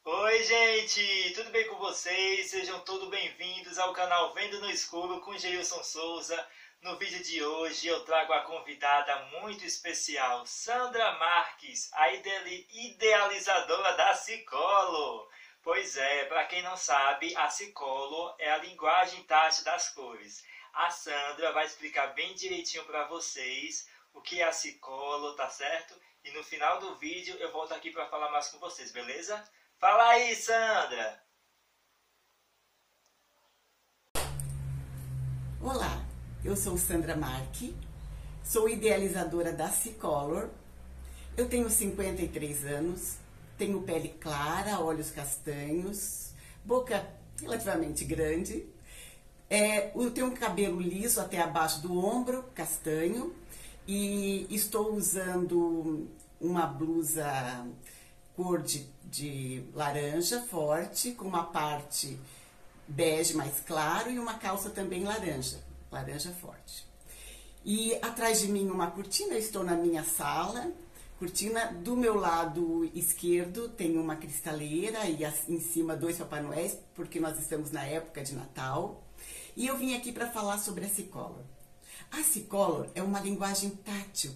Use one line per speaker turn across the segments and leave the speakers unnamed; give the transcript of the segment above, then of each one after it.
Oi, gente! Tudo bem com vocês? Sejam todos bem-vindos ao canal Vendo no Escuro com Geilson Souza. No vídeo de hoje eu trago a convidada muito especial, Sandra Marques, a idealizadora da Cicolo. Pois é, para quem não sabe, a Cicolo é a linguagem tátil das cores. A Sandra vai explicar bem direitinho para vocês o que é a Cicolo, tá certo? E no final do vídeo eu volto aqui para falar mais com vocês, beleza? Fala aí, Sandra!
Olá, eu sou Sandra Marque, sou idealizadora da Cicolor. Eu tenho 53 anos, tenho pele clara, olhos castanhos, boca relativamente grande. Eu tenho um cabelo liso até abaixo do ombro, castanho, e estou usando uma blusa cor de laranja forte, com uma parte bege mais claro e uma calça também laranja forte. E atrás de mim uma cortina, eu estou na minha sala. Cortina do meu lado esquerdo tem uma cristaleira e em cima dois Papai Noéis, porque nós estamos na época de Natal. E eu vim aqui para falar sobre a Cicolor. A Cicolor é uma linguagem tátil,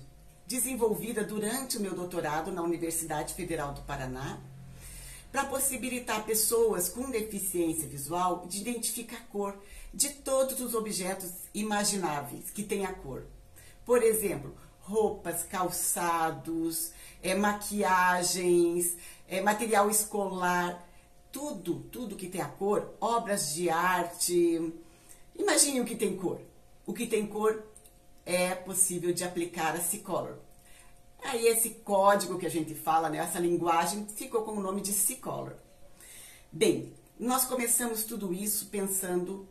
desenvolvida durante o meu doutorado na Universidade Federal do Paraná, para possibilitar pessoas com deficiência visual de identificar a cor de todos os objetos imagináveis que têm a cor. Por exemplo, roupas, calçados, maquiagens, material escolar, tudo que tem a cor, obras de arte. Imagine o que tem cor. O que tem cor é possível de aplicar a Cicolor. Aí esse código que a gente fala, né, essa linguagem, ficou com o nome de Cicolor. Bem, nós começamos tudo isso pensando,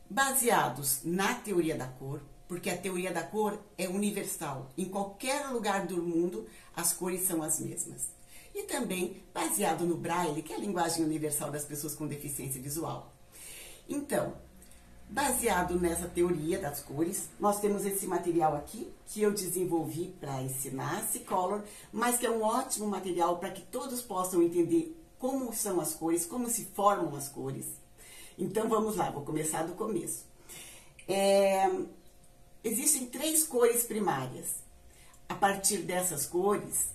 baseados na teoria da cor, porque a teoria da cor é universal. Em qualquer lugar do mundo, as cores são as mesmas. E também baseado no Braille, que é a linguagem universal das pessoas com deficiência visual. Então, baseado nessa teoria das cores, nós temos esse material aqui, que eu desenvolvi para ensinar a Cicolor, mas que é um ótimo material para que todos possam entender como são as cores, como se formam as cores. Então vamos lá, vou começar do começo. Existem 3 cores primárias. A partir dessas cores,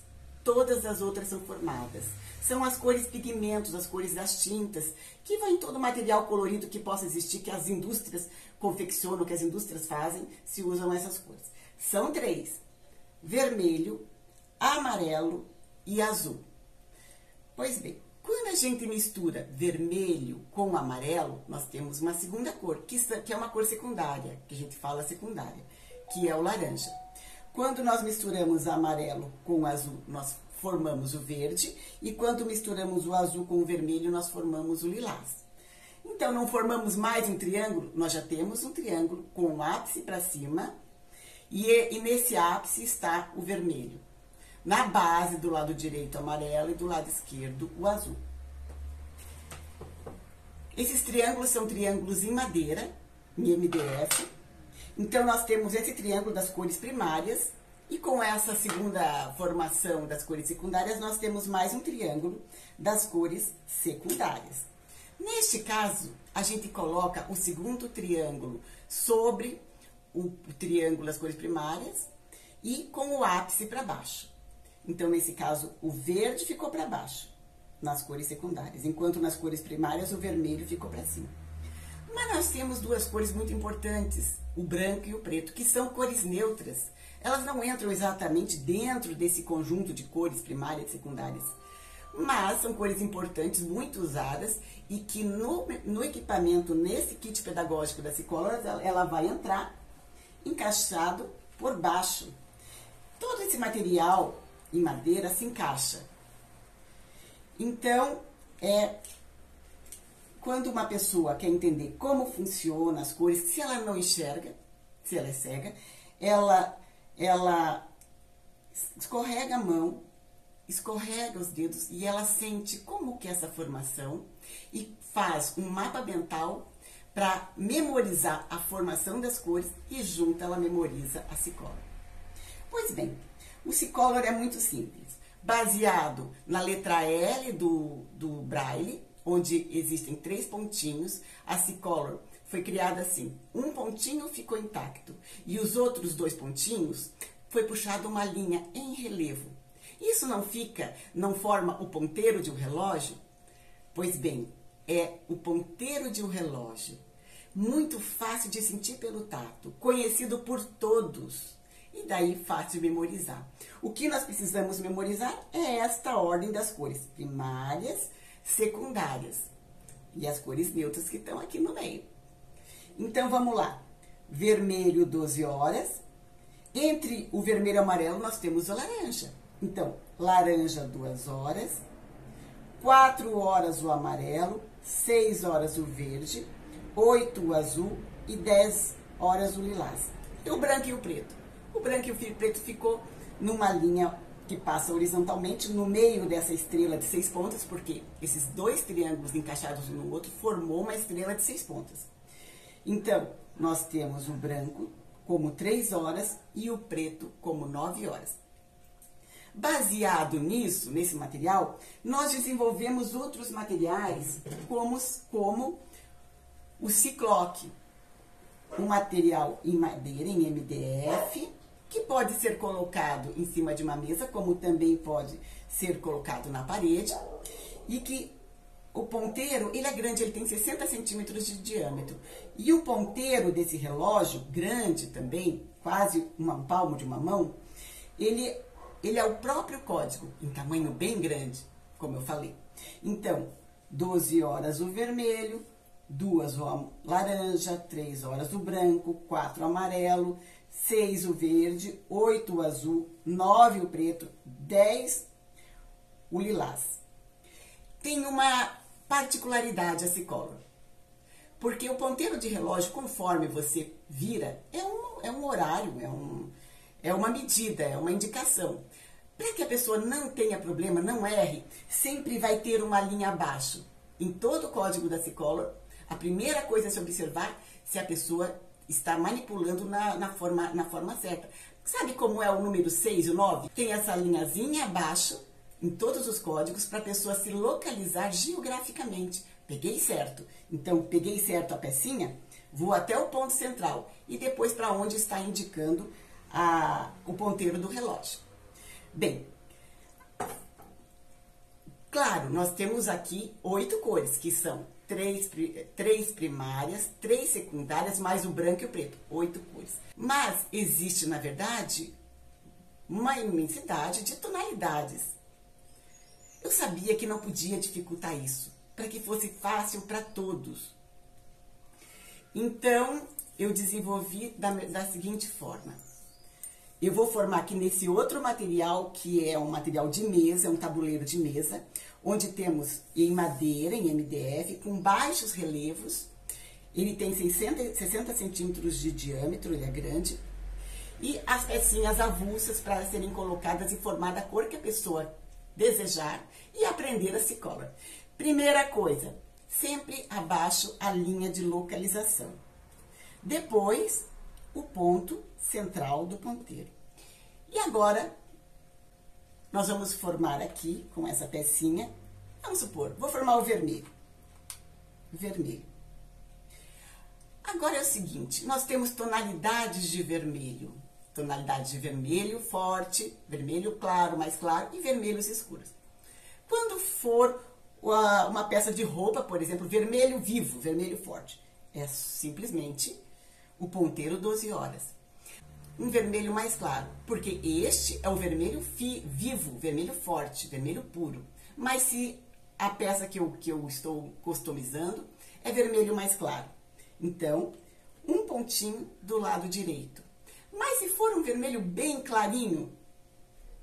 todas as outras são formadas. São as cores pigmentos, as cores das tintas, que vão em todo material colorido que possa existir, que as indústrias confeccionam, que as indústrias fazem, se usam essas cores. São 3: vermelho, amarelo e azul. Pois bem, quando a gente mistura vermelho com amarelo, nós temos uma segunda cor, que é uma cor secundária, que a gente fala secundária, que é o laranja. Quando nós misturamos amarelo com o azul, nós formamos o verde, e quando misturamos o azul com o vermelho, nós formamos o lilás. Então, não formamos mais um triângulo? Nós já temos um triângulo com o ápice para cima, e nesse ápice está o vermelho. Na base, do lado direito, o amarelo, e do lado esquerdo, o azul. Esses triângulos são triângulos em madeira, em MDF. Então, nós temos esse triângulo das cores primárias, e com essa segunda formação das cores secundárias, nós temos mais um triângulo das cores secundárias. Neste caso, a gente coloca o segundo triângulo sobre o triângulo das cores primárias e com o ápice para baixo. Então, nesse caso, o verde ficou para baixo, nas cores secundárias, enquanto nas cores primárias o vermelho ficou para cima. Mas nós temos 2 cores muito importantes, o branco e o preto, que são cores neutras. Elas não entram exatamente dentro desse conjunto de cores primárias e secundárias, mas são cores importantes, muito usadas, e que no equipamento, nesse kit pedagógico da Cicolor, ela vai entrar encaixado por baixo. Todo esse material em madeira se encaixa. Então, quando uma pessoa quer entender como funcionam as cores, se ela não enxerga, se ela é cega, ela escorrega a mão, escorrega os dedos e ela sente como que é essa formação e faz um mapa mental para memorizar a formação das cores e junto ela memoriza a Cicolor. Pois bem, o Cicolor é muito simples. baseado na letra L do Braille, onde existem 3 pontinhos. A C-Color foi criada assim, um pontinho ficou intacto e os outros 2 pontinhos foi puxada uma linha em relevo. Isso não forma o ponteiro de um relógio? Pois bem, é o ponteiro de um relógio, muito fácil de sentir pelo tato, conhecido por todos e daí fácil de memorizar. O que nós precisamos memorizar é esta ordem das cores primárias, secundárias e as cores neutras que estão aqui no meio. Então vamos lá, vermelho 12 horas, entre o vermelho e o amarelo nós temos o laranja. Então, laranja 2 horas, 4 horas o amarelo, 6 horas o verde, 8 o azul e 10 horas o lilás. E o branco e o preto? O branco e o preto ficou numa linha que passa horizontalmente no meio dessa estrela de 6 pontas, porque esses 2 triângulos encaixados um no outro formou uma estrela de 6 pontas. Então, nós temos o branco como 3 horas e o preto como 9 horas. Baseado nisso, nesse material, nós desenvolvemos outros materiais como o cicloque, um material em madeira, em MDF, que pode ser colocado em cima de uma mesa, como também pode ser colocado na parede, e que o ponteiro, ele é grande, ele tem 60 centímetros de diâmetro. E o ponteiro desse relógio, grande também, quase um palmo de uma mão, ele é o próprio código, em tamanho bem grande, como eu falei. Então, 12 horas o vermelho, 2 o laranja, 3 horas o branco, 4 o amarelo, 6 o verde, 8 o azul, 9 o preto, 10 o lilás. Tem uma particularidade a C-Color, porque o ponteiro de relógio, conforme você vira, é um horário, é uma medida, é uma indicação. Para que a pessoa não tenha problema, não erre, sempre vai ter uma linha abaixo. Em todo o código da C-Color, a primeira coisa a se observar se a pessoa está manipulando na forma certa. Sabe como é o número 6 e o 9? Tem essa linhazinha abaixo em todos os códigos para a pessoa se localizar geograficamente. Peguei certo. Então, peguei certo a pecinha, vou até o ponto central e depois para onde está indicando o ponteiro do relógio. Bem, claro, nós temos aqui 8 cores, que são 3 primárias, 3 secundárias, mais o branco e o preto, 8 cores. Mas existe, na verdade, uma imensidade de tonalidades. Eu sabia que não podia dificultar isso, para que fosse fácil para todos. Então, eu desenvolvi da seguinte forma. Eu vou formar aqui nesse outro material, que é um material de mesa, é um tabuleiro de mesa, onde temos em madeira, em MDF, com baixos relevos. Ele tem 60 centímetros de diâmetro, ele é grande. E as pecinhas avulsas para serem colocadas e formar a cor que a pessoa desejar e aprender a C-Color. Primeira coisa, sempre abaixo a linha de localização. Depois, o ponto central do ponteiro. E agora, nós vamos formar aqui, com essa pecinha, vamos supor, vou formar o vermelho. Vermelho. Agora é o seguinte, nós temos tonalidades de vermelho. Tonalidade de vermelho forte, vermelho claro, mais claro, e vermelhos escuros. Quando for uma peça de roupa, por exemplo, vermelho vivo, vermelho forte, é simplesmente o ponteiro 12 horas. Um vermelho mais claro, porque este é o vermelho vivo, vermelho forte, vermelho puro. Mas se a peça que eu estou customizando é vermelho mais claro, então um pontinho do lado direito. Mas se for um vermelho bem clarinho,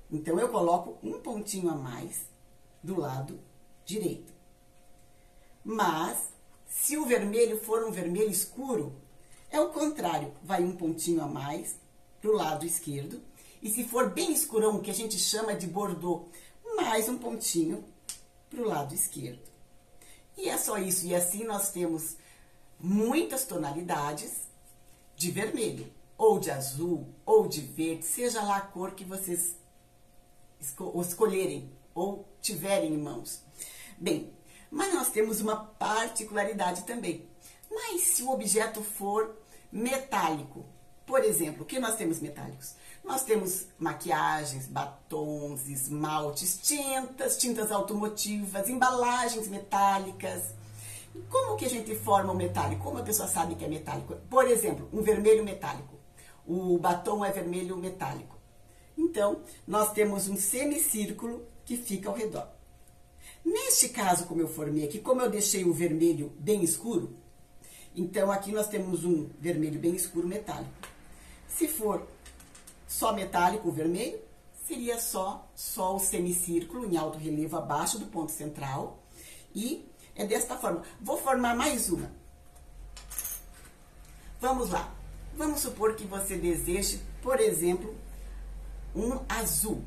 então eu coloco um pontinho a mais do lado direito. Mas se o vermelho for um vermelho escuro, é o contrário, vai um pontinho a mais pro lado esquerdo. E se for bem escurão, que a gente chama de bordô, mais um pontinho pro lado esquerdo. E é só isso. E assim nós temos muitas tonalidades de vermelho, ou de azul, ou de verde, seja lá a cor que vocês escolherem ou tiverem em mãos. Bem, mas nós temos uma particularidade também. Mas se o objeto for metálico, por exemplo, o que nós temos metálicos? Nós temos maquiagens, batons, esmaltes, tintas automotivas, embalagens metálicas. Como que a gente forma o metálico? Como a pessoa sabe que é metálico? Por exemplo, um vermelho metálico. O batom é vermelho metálico. Então, nós temos um semicírculo que fica ao redor. Neste caso, como eu formei aqui, como eu deixei o vermelho bem escuro, então aqui nós temos um vermelho bem escuro metálico. Se for só metálico, o vermelho, seria só o semicírculo em alto relevo abaixo do ponto central. E é desta forma. Vou formar mais uma. Vamos lá. Vamos supor que você deseje, por exemplo, um azul.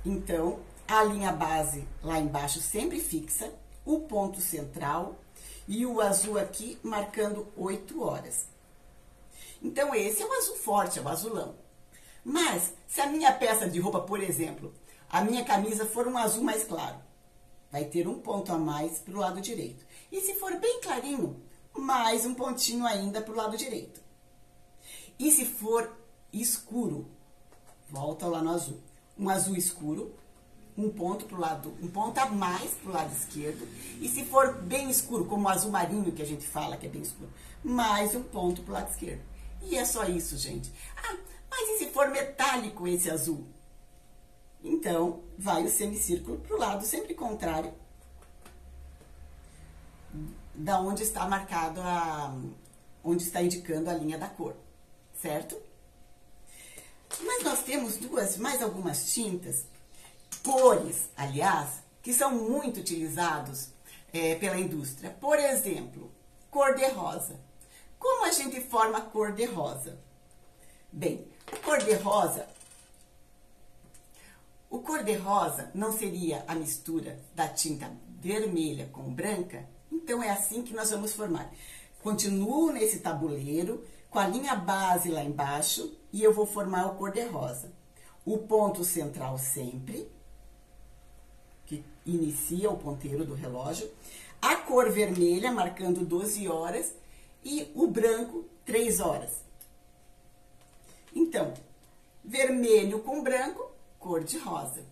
Então, a linha base lá embaixo sempre fixa, o ponto central e o azul aqui marcando 8 horas. Então, esse é o azul forte, é o azulão. Mas, se a minha peça de roupa, por exemplo, a minha camisa for um azul mais claro, vai ter um ponto a mais para o lado direito. E se for bem clarinho, mais um pontinho ainda para o lado direito. E se for escuro, volta lá no azul. Um azul escuro, um ponto a mais para o lado esquerdo. E se for bem escuro, como o azul marinho que a gente fala que é bem escuro, mais um ponto para o lado esquerdo. E é só isso, gente. Ah, mas e se for metálico esse azul? Então, vai o semicírculo para o lado sempre contrário da onde está marcado onde está indicando a linha da cor, certo? Mas nós temos mais algumas tintas, cores, aliás, que são muito utilizados pela indústria. Por exemplo, cor de rosa. Como a gente forma a cor de rosa? Bem, o cor de rosa não seria a mistura da tinta vermelha com branca? Então, é assim que nós vamos formar. Continuo nesse tabuleiro, com a linha base lá embaixo, e eu vou formar o cor de rosa. O ponto central sempre, que inicia o ponteiro do relógio. A cor vermelha, marcando 12 horas, e o branco, 3 horas. Então, vermelho com branco, cor de rosa.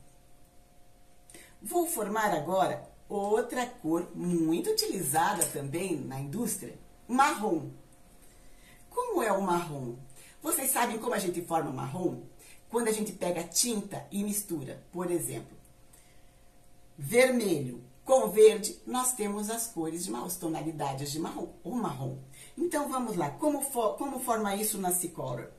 Vou formar agora outra cor muito utilizada também na indústria, marrom. Como é o marrom? Vocês sabem como a gente forma o marrom? Quando a gente pega tinta e mistura, por exemplo, vermelho com verde, nós temos as cores as tonalidades de marrom, ou marrom. Então, vamos lá. Como forma isso na Cicolor?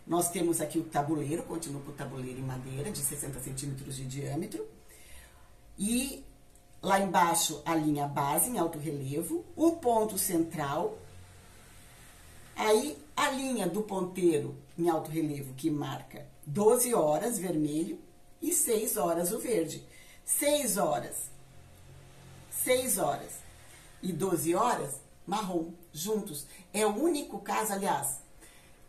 Nós temos aqui o tabuleiro, continuo com o tabuleiro em madeira, de 60 centímetros de diâmetro. E lá embaixo, a linha base, em alto relevo. O ponto central. Aí, a linha do ponteiro, em alto relevo, que marca 12 horas, vermelho, e 6 horas, o verde. 6 horas e 12 horas, marrom, juntos. É o único caso, aliás,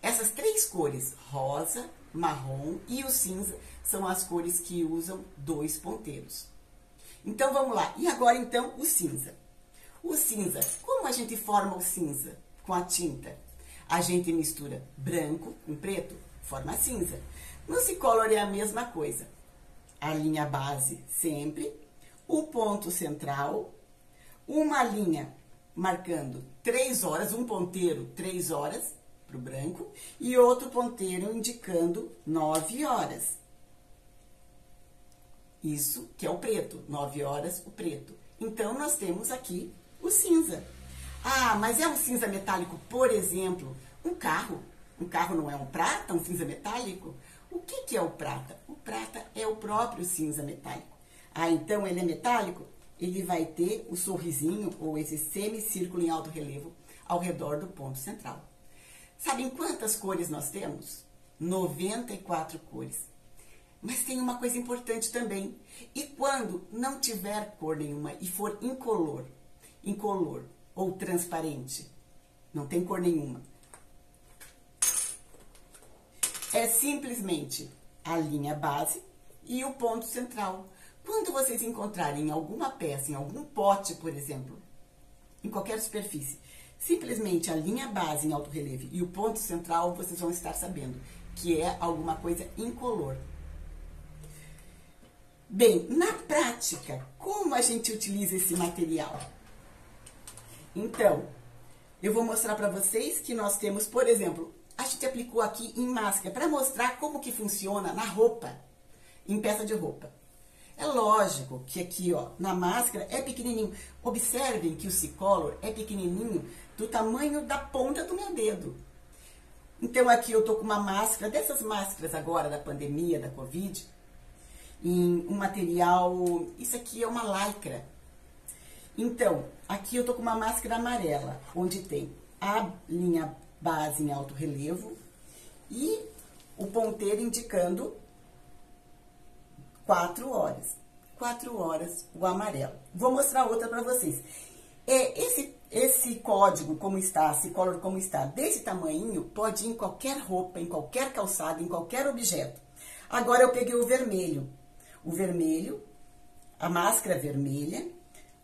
essas 3 cores, rosa, marrom e o cinza, são as cores que usam 2 ponteiros. Então, vamos lá. E agora, então, o cinza. O cinza, como a gente forma o cinza com a tinta? A gente mistura branco com preto, forma cinza. No Cicolor é a mesma coisa. A linha base sempre, o ponto central, uma linha marcando 3 horas, um ponteiro 3 horas para o branco e outro ponteiro indicando 9 horas. Isso que é o preto, 9 horas o preto. Então, nós temos aqui o cinza. Ah, mas é um cinza metálico, por exemplo, um carro. Um carro não é um prata, um cinza metálico? O que é o prata? O prata é o próprio cinza metálico. Ah, então ele é metálico? Ele vai ter o sorrisinho ou esse semicírculo em alto relevo ao redor do ponto central. Sabem quantas cores nós temos? 94 cores. Mas tem uma coisa importante também. E quando não tiver cor nenhuma e for incolor ou transparente, não tem cor nenhuma, é simplesmente a linha base e o ponto central. Quando vocês encontrarem alguma peça, em algum pote, por exemplo, em qualquer superfície, simplesmente a linha base em alto relevo e o ponto central, vocês vão estar sabendo que é alguma coisa incolor. Bem, na prática, como a gente utiliza esse material? Então, eu vou mostrar para vocês que nós temos, por exemplo, a gente aplicou aqui em máscara, para mostrar como que funciona na roupa, em peça de roupa. É lógico que aqui, ó, na máscara é pequenininho. Observem que o C-Color é pequenininho, do tamanho da ponta do meu dedo. Então, aqui eu tô com uma máscara, dessas máscaras agora da pandemia, da Covid, em um material, isso aqui é uma lycra. Então, aqui eu tô com uma máscara amarela, onde tem a linha base em alto relevo e o ponteiro indicando 4 horas. 4 horas o amarelo. Vou mostrar outra para vocês. Esse código como está, esse color como está, desse tamanho, pode ir em qualquer roupa, em qualquer calçado, em qualquer objeto. Agora eu peguei o vermelho. O vermelho, a máscara vermelha,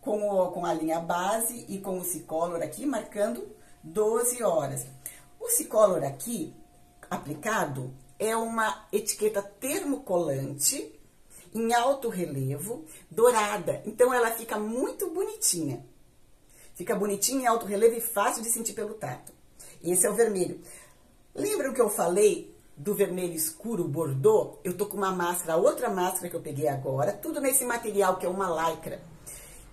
com a linha base e com o C-Color aqui, marcando 12 horas. O C-Color aqui, aplicado, é uma etiqueta termocolante, em alto relevo, dourada. Então, ela fica muito bonitinha. Fica bonitinha em alto relevo e fácil de sentir pelo tato. Esse é o vermelho. Lembram que eu falei do vermelho escuro, bordô? Eu tô com uma máscara, outra máscara que eu peguei agora, tudo nesse material que é uma lycra,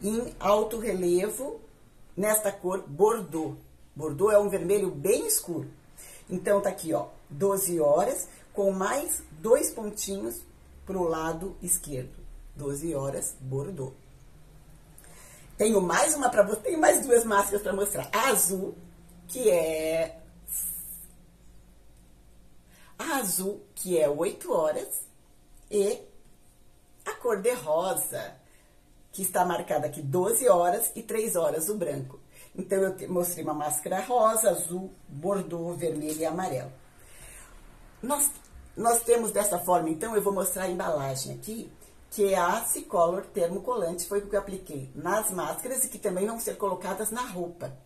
em alto relevo, nesta cor bordô. Bordô é um vermelho bem escuro. Então, tá aqui, ó, 12 horas, com mais 2 pontinhos pro lado esquerdo. 12 horas, bordô. Tenho mais uma para você, tenho mais 2 máscaras para mostrar. A azul, que é... A azul, que é 8 horas, e a cor de rosa, que está marcada aqui 12 horas e 3 horas o branco. Então, eu mostrei uma máscara rosa, azul, bordô, vermelho e amarelo. Nós temos dessa forma, então, eu vou mostrar a embalagem aqui, que é a C-Color termocolante, foi o que eu apliquei nas máscaras e que também vão ser colocadas na roupa.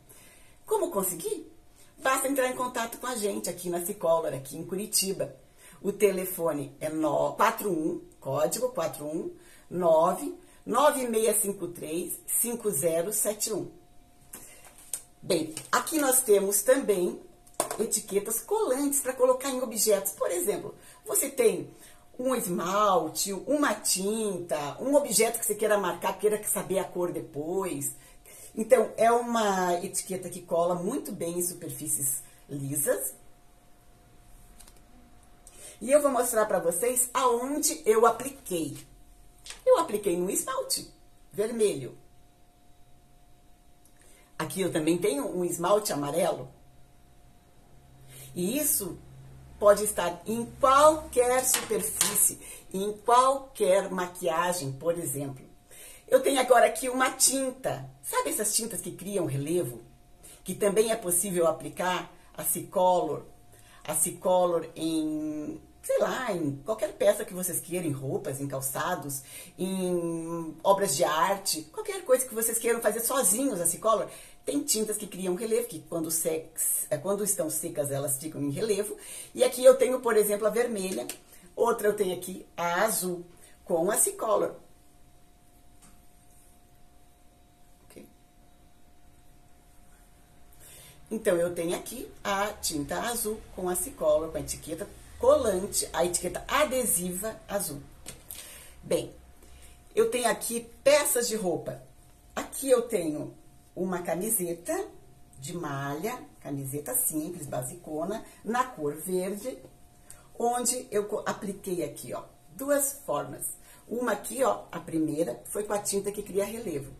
Como conseguir? Basta entrar em contato com a gente aqui na C-Color, aqui em Curitiba. O telefone é 41, código 419-9653-5071. Bem, aqui nós temos também etiquetas colantes para colocar em objetos. Por exemplo, você tem um esmalte, uma tinta, um objeto que você queira marcar, queira saber a cor depois. Então, é uma etiqueta que cola muito bem em superfícies lisas. E eu vou mostrar para vocês aonde eu apliquei. Eu apliquei no esmalte vermelho. Aqui eu também tenho um esmalte amarelo. E isso pode estar em qualquer superfície, em qualquer maquiagem, por exemplo. Eu tenho agora aqui uma tinta. Sabe essas tintas que criam relevo? Que também é possível aplicar a C-Color em, sei lá, em qualquer peça que vocês queiram, em roupas, em calçados, em obras de arte, qualquer coisa que vocês queiram fazer sozinhos a C-Color. Tem tintas que criam relevo, que quando estão secas elas ficam em relevo. E aqui eu tenho, por exemplo, a vermelha. Outra eu tenho aqui a azul, com a C-Color. Okay. Então, eu tenho aqui a tinta azul com a C-Color, com a etiqueta colante, a etiqueta adesiva azul. Bem, eu tenho aqui peças de roupa. Aqui eu tenho uma camiseta de malha, camiseta simples, basicona, na cor verde, onde eu apliquei aqui, ó, 2 formas. Uma aqui, ó, a primeira, foi com a tinta que cria relevo,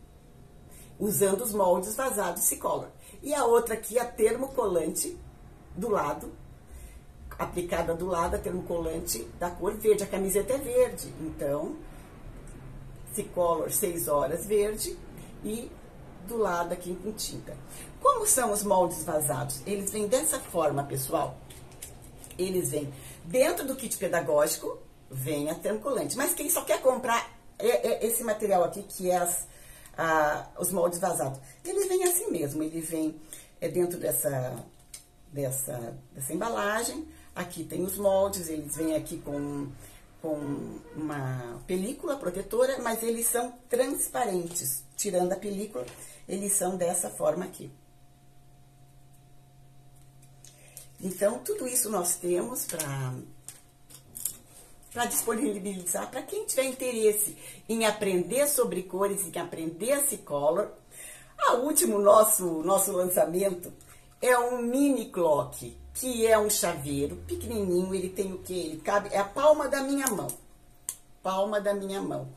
usando os moldes vazados C-Color. E a outra aqui, a termocolante, do lado, aplicada do lado, a termocolante da cor verde. A camiseta é verde, então, C-Color 6 horas verde e do lado aqui com tinta. Como são os moldes vazados? Eles vêm dessa forma, pessoal. Eles vêm dentro do kit pedagógico, vem a trancolante. Mas quem só quer comprar esse material aqui, que é os moldes vazados, ele vem assim mesmo, ele vem dentro dessa embalagem. Aqui tem os moldes, eles vêm aqui com uma película protetora, mas eles são transparentes. Tirando a película, eles são dessa forma aqui. Então, tudo isso nós temos para disponibilizar para quem tiver interesse em aprender sobre cores, em aprender a Cicolor. A último nosso lançamento é um mini clock, que é um chaveiro pequenininho. Ele tem o quê? Ele cabe, é a palma da minha mão. Palma da minha mão.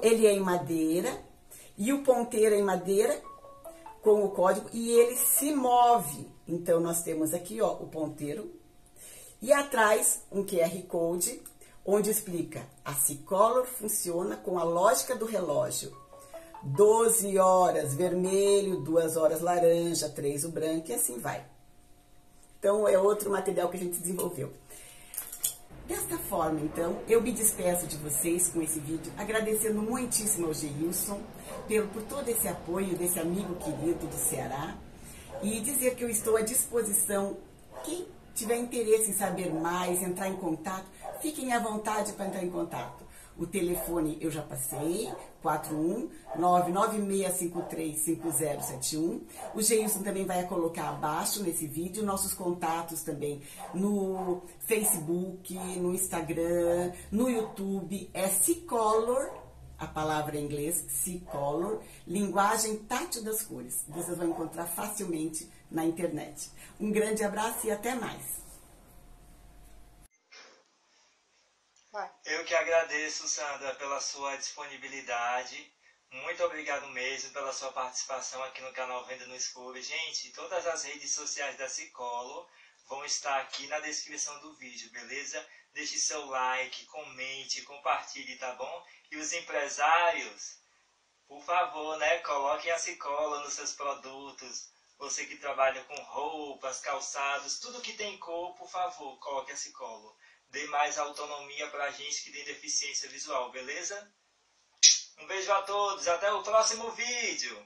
Ele é em madeira, e o ponteiro é em madeira, com o código, e ele se move. Então, nós temos aqui, ó, o ponteiro, e atrás um QR Code, onde explica: a Cicolor funciona com a lógica do relógio. 12 horas vermelho, 2 horas laranja, 3 o branco, e assim vai. Então, é outro material que a gente desenvolveu. Desta forma, então, eu me despeço de vocês com esse vídeo, agradecendo muitíssimo ao Geilson por todo esse apoio desse amigo querido do Ceará, e dizer que eu estou à disposição. Quem tiver interesse em saber mais, entrar em contato, fiquem à vontade para entrar em contato. O telefone eu já passei, 41996535071. O Geilson também vai colocar abaixo nesse vídeo nossos contatos também no Facebook, no Instagram, no YouTube. É Cicolor, a palavra em inglês, Cicolor, linguagem tátil das cores. Vocês vão encontrar facilmente na internet. Um grande abraço e até mais.
Eu que agradeço, Sandra, pela sua disponibilidade. Muito obrigado mesmo pela sua participação aqui no canal Venda no Escuro. Gente, todas as redes sociais da Cicolor vão estar aqui na descrição do vídeo, beleza? Deixe seu like, comente, compartilhe, tá bom? E os empresários, por favor, né, coloquem a Cicolor nos seus produtos. Você que trabalha com roupas, calçados, tudo que tem cor, por favor, coloque a Cicolor. Dê mais autonomia pra gente que tem deficiência visual, beleza? Um beijo a todos, até o próximo vídeo!